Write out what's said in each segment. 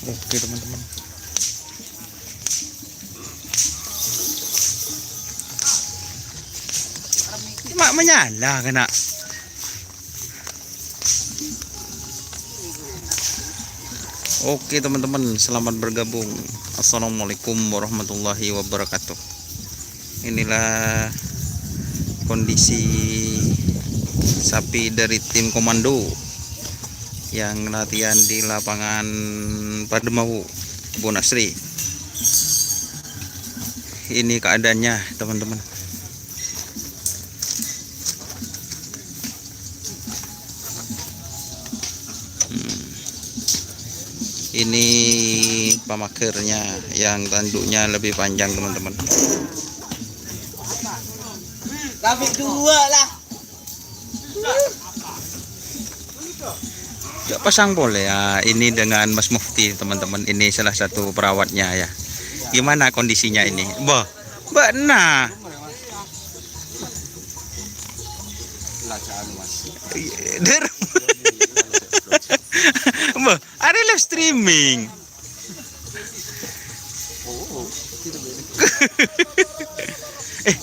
Oke teman-teman, mak menyala kena. Oke teman-teman, selamat bergabung. Assalamualaikum warahmatullahi wabarakatuh. Inilah kondisi sapi dari tim komando yang latihan di lapangan Pademau, Kebun Asri. Ini keadaannya teman-teman. Ini pemakernya yang tanduknya lebih panjang teman-teman. Grafik 2 lah. Gak pasang boleh ya. Ini dengan Mas Mufti teman-teman. Ini salah satu perawatnya ya. Gimana kondisinya ini? Bah, Mbak Nah. Mbak, ada live streaming.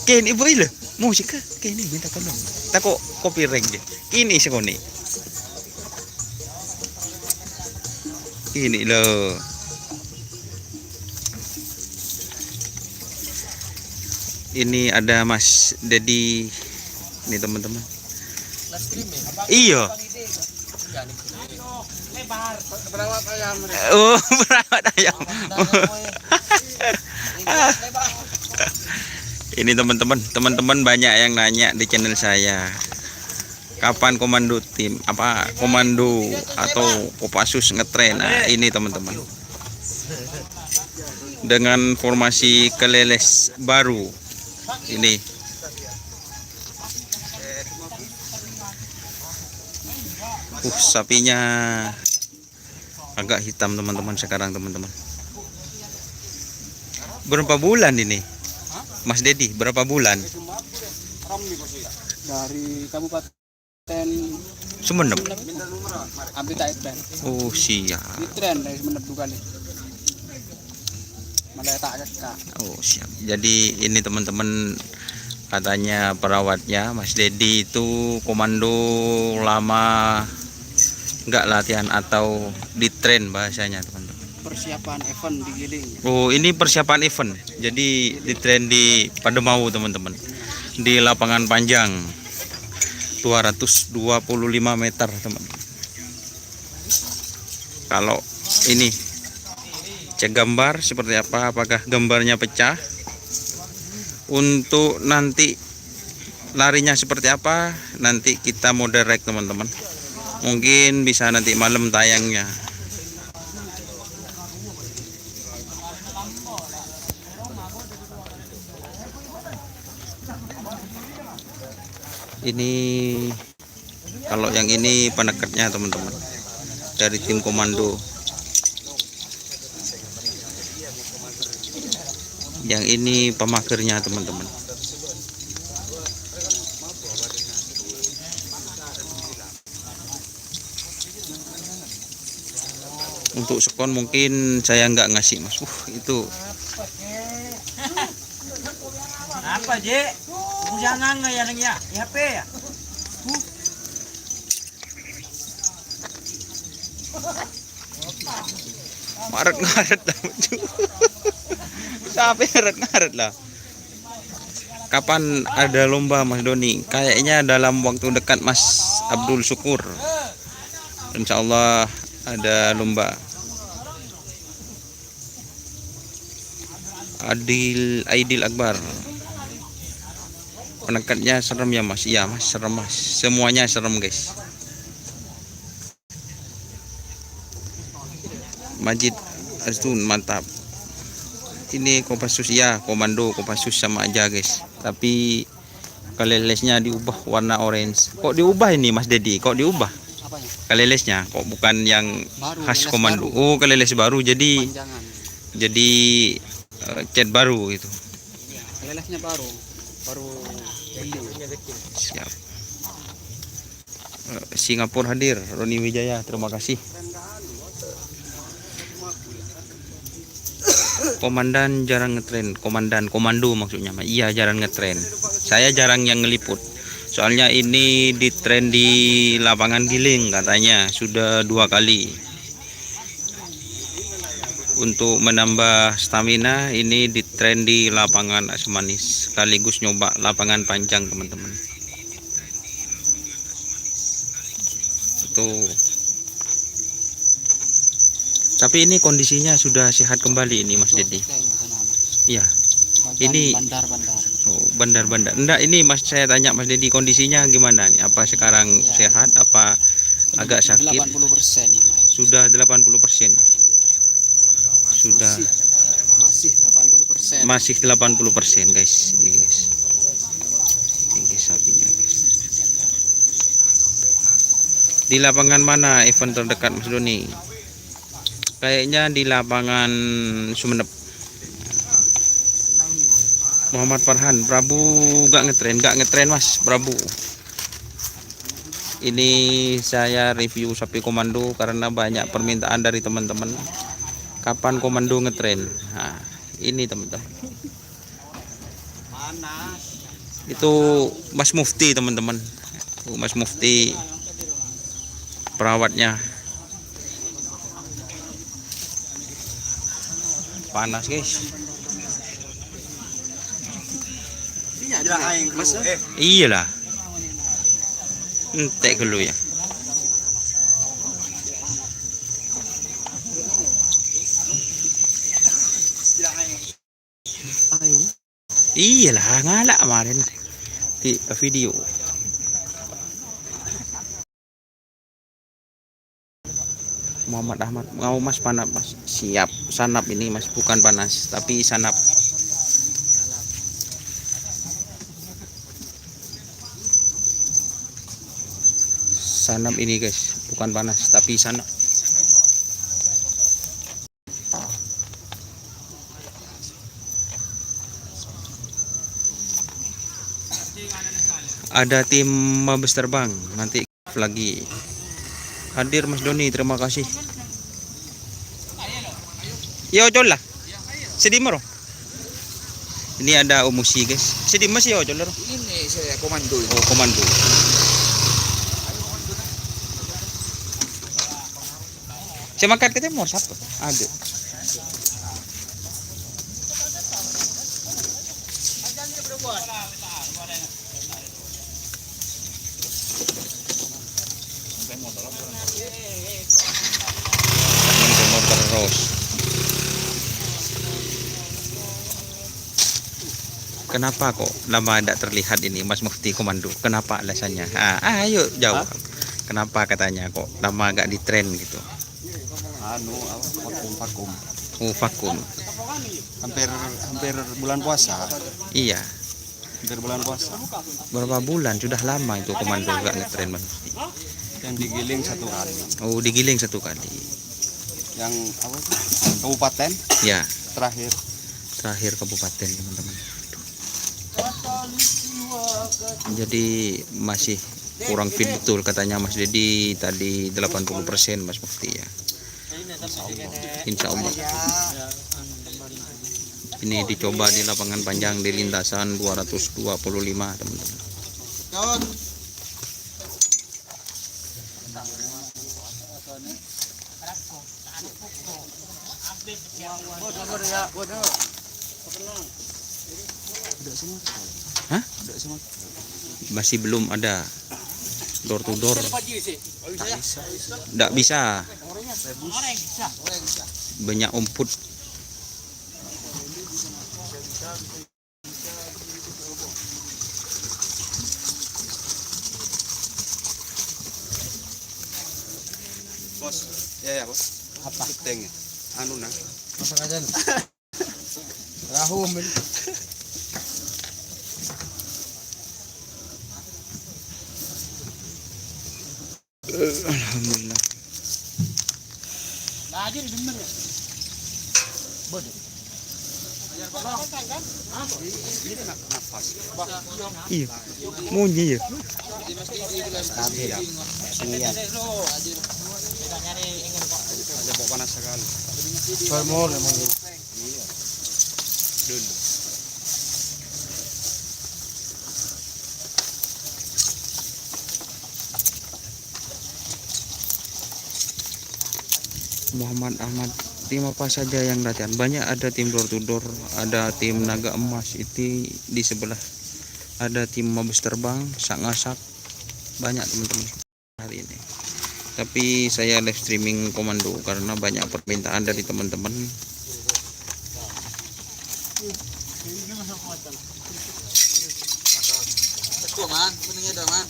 Kini ibu ile musik ke? Kini minta tolong. Tako kopi reng dia. Kini sekoni. Ini loh. Ini ada Mas Dedi. Ini teman-teman. Iya. Oh, perawat ayam. Ini teman-teman banyak yang nanya di channel saya. Kapan komando tim komando atau Kopassus ngetren. Nah, ini teman-teman dengan formasi keleles baru ini. Sapinya agak hitam teman-teman sekarang teman-teman. Berapa bulan ini Mas Dedi, berapa bulan? Dari Kabupaten Sumeneb. Oh siap. Ditren dari Sumeneb 2 kali. Oh siap. Jadi ini teman-teman, katanya perawatnya Mas Dedi itu komando lama nggak latihan atau ditren bahasanya teman-teman. Persiapan event di Giling. Oh ini persiapan event. Jadi ditren di Pademau teman-teman. Di lapangan panjang 225 meter teman-teman. Kalau ini cek gambar seperti apa, apakah gambarnya pecah, untuk nanti larinya seperti apa nanti kita mau direct teman-teman. Mungkin bisa nanti malam tayangnya. Ini kalau yang ini penekatnya teman-teman dari tim komando. Yang ini pemakernya teman-teman. Untuk sekon mungkin saya nggak ngasih Mas. Itu Apa, Je? Jangan ya nang ya. HP ya. ngaret lah. Sampai ngaret lah. Kapan ada lomba Mas Doni? Kayaknya dalam waktu dekat Mas Abdul Syukur. Insya Allah ada lomba. Aidil Akbar. Penekatnya serem ya Mas. Iya Mas, serem Mas. Semuanya serem guys. Majid Astun mantap. Ini Kopassus ya, komando Kopassus sama aja guys. Tapi kelelesnya diubah warna orange. Kok diubah ini Mas Dedi? Kok diubah? Apanya? Kalelesnya kok bukan yang Baru, khas leles komando. baru. Oh, kaleles baru jadi Panjangan. cat baru itu. Lelesnya baru beli. Siap. Singapura hadir, Roni Wijaya, terima kasih. Komandan jarang ngetren, komando maksudnya. Iya, jarang ngetren. Saya jarang yang ngeliput. Soalnya ini di tren di lapangan Giling katanya sudah 2 kali. Untuk menambah stamina ini di tren di lapangan Asmanis, sekaligus nyoba lapangan panjang teman-teman. Itu. Tapi ini kondisinya sudah sehat kembali ini Mas Dedi. Iya. Ini Bandar-bandar. oh, bandar-bandar. Enggak, ini Mas saya tanya Mas Dedi kondisinya gimana nih? Apa sekarang Ya. sehat? Apa agak sakit? 80% ya, Mas. Sudah 80%. Sudah Masih 80%. masih 80% guys. Ini guys. Ini sapinya guys. Di lapangan mana event terdekat Mas Doni? Kayaknya di lapangan Sumenep. Muhammad Farhan, Prabu gak ngetren Mas Prabu. Ini saya review sapi komando karena banyak permintaan dari teman-teman. Kapan komando ngetren? Nah, ini teman-teman. Itu Mas Mufti teman-teman. Mas Mufti perawatnya. Panas guys. Iyalah. Entek dulu ya. Iyalah, ngalak kemarin di video. Muhammad Ahmad, mau Mas panas Mas? Siap, sanap ini Mas, bukan panas, tapi sanap. Sanap ini guys, bukan panas, tapi sanap. Ada tim Mabes terbang nanti lagi hadir Mas Doni, terima kasih. Yo cola sedih mero. Ini ada umusi guys, sedih masih yo cola. Ini saya komando. Oh, komando. Saya makan ke timur satu ada. Terus kenapa kok lama tidak terlihat ini Mas Mufti komando? Kenapa alasannya? Ayo jawab. Kenapa katanya kok lama agak di tren gitu? Vakum. Oh, vakum. Hampir bulan puasa. Iya. Hampir bulan puasa. Berapa bulan sudah lama itu komando gak ngetren Mas Mufti? Yang digiling 1 kali. Oh, digiling 1 kali. Yang apa? Kabupaten Ya, terakhir kabupaten teman-teman. Jadi masih kurang fit betul katanya Mas Dedi tadi 80% Mas Mufti ya. Insya Allah. Ini dicoba di lapangan panjang di lintasan 225 teman-teman. Hah? Masih belum ada door to door. Tidak bisa. Banyak umput. Bos, ya bos. Apa? Teng. Anu nah. Masak aja. Rahum. Alhamdulillah. Lagi di demen ya. Bodoh. Iya. Munyi ya. Tapi dah. Iya. Aja bawa panas sekali. Formol emang. Iya. Dulu. Muhammad Ahmad, tim apa saja yang latihan? Banyak, ada tim door to door, ada tim naga emas itu di sebelah, ada tim mabes terbang, sak ngasak, banyak teman-teman hari ini. Tapi saya live streaming komando karena banyak permintaan dari teman-teman. Man, kuningnya dah man.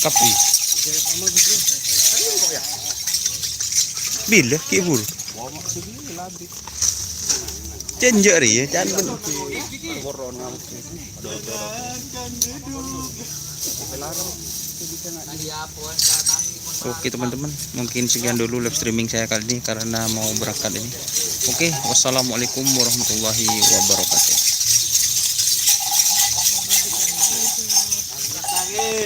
Kapi. Bila kibur. Cenjari ya, jangan. Oke teman-teman, mungkin sekian dulu live streaming saya kali ini karena mau berangkat ini. Oke, wassalamualaikum warahmatullahi wabarakatuh.